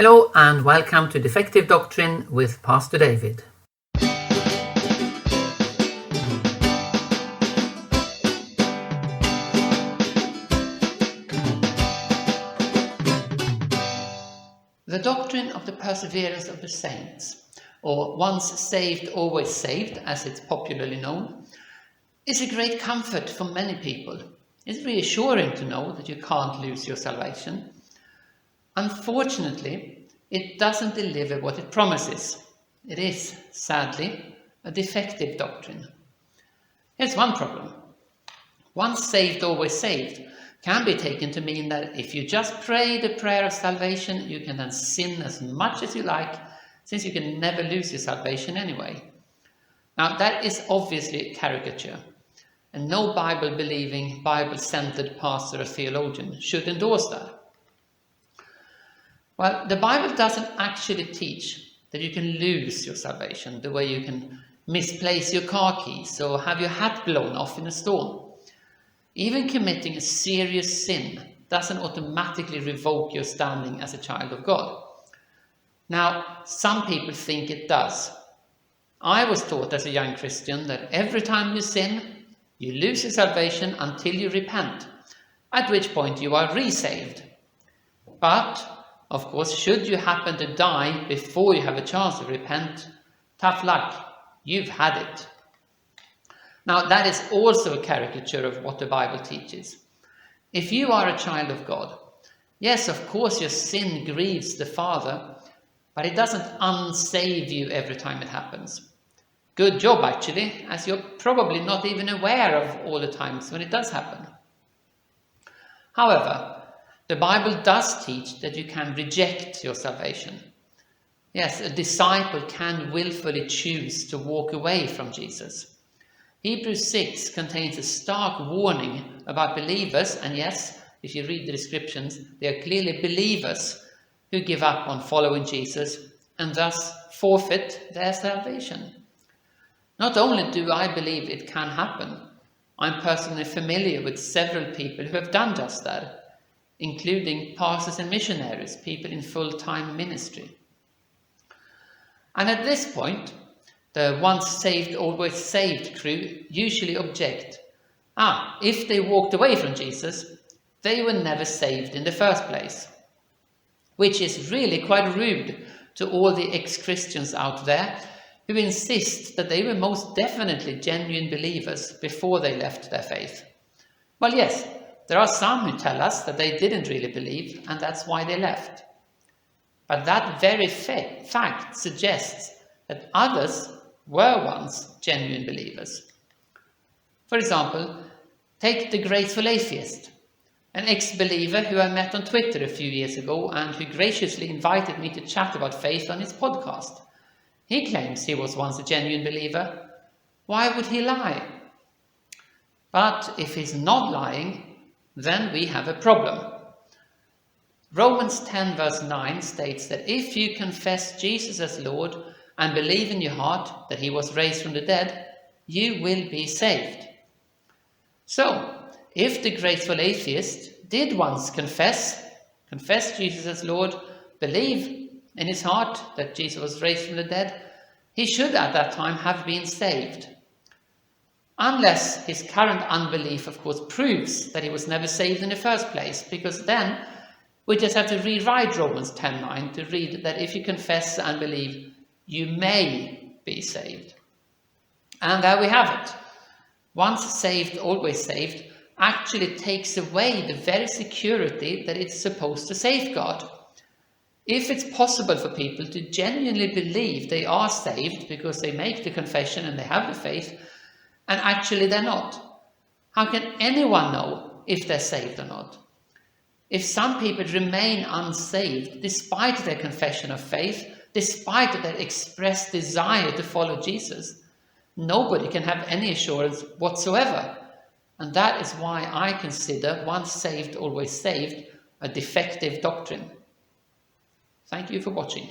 Hello and welcome to Defective Doctrine with Pastor David. The doctrine of the perseverance of the saints, or once saved, always saved, as it's popularly known, is a great comfort for many people. It's reassuring to know that you can't lose your salvation. Unfortunately, it doesn't deliver what it promises. It is, sadly, a defective doctrine. Here's one problem. Once saved, always saved can be taken to mean that if you just pray the prayer of salvation, you can then sin as much as you like, since you can never lose your salvation anyway. Now, that is obviously a caricature, and no Bible-believing, Bible-centered pastor or theologian should endorse that. Well, the Bible doesn't actually teach that you can lose your salvation the way you can misplace your car keys or have your hat blown off in a storm. Even committing a serious sin doesn't automatically revoke your standing as a child of God. Now, some people think it does. I was taught as a young Christian that every time you sin, you lose your salvation until you repent, at which point you are resaved. But of course, should you happen to die before you have a chance to repent, tough luck, you've had it. Now, that is also a caricature of what the Bible teaches. If you are a child of God, yes, of course your sin grieves the Father, but it doesn't unsave you every time it happens. Good job, actually, as you're probably not even aware of all the times when it does happen. However, the Bible does teach that you can reject your salvation. Yes, a disciple can willfully choose to walk away from Jesus. Hebrews 6 contains a stark warning about believers, and yes, if you read the descriptions, they are clearly believers who give up on following Jesus and thus forfeit their salvation. Not only do I believe it can happen, I'm personally familiar with several people who have done just that, including pastors and missionaries, people in full-time ministry. And at this point, the once saved, always saved crew usually object. If they walked away from Jesus, they were never saved in the first place. Which is really quite rude to all the ex-Christians out there who insist that they were most definitely genuine believers before they left their faith. Well, yes, there are some who tell us that they didn't really believe and that's why they left. But that very fact suggests that others were once genuine believers. For example, take the Grateful Atheist, an ex-believer who I met on Twitter a few years ago and who graciously invited me to chat about faith on his podcast. He claims he was once a genuine believer. Why would he lie? But if he's not lying, then we have a problem. Romans 10 verse 9 states that if you confess Jesus as Lord and believe in your heart that he was raised from the dead, you will be saved. So, if the Grateful Atheist did once confess Jesus as Lord, believe in his heart that Jesus was raised from the dead, he should at that time have been saved. Unless his current unbelief, of course, proves that he was never saved in the first place, because then we just have to rewrite Romans 10:9 to read that if you confess and believe, you may be saved. And there we have it. Once saved, always saved actually takes away the very security that it's supposed to safeguard. If it's possible for people to genuinely believe they are saved because they make the confession and they have the faith, and actually they're not, how can anyone know if they're saved or not? If some people remain unsaved despite their confession of faith, despite their expressed desire to follow Jesus, nobody can have any assurance whatsoever. And that is why I consider once saved, always saved a defective doctrine. Thank you for watching.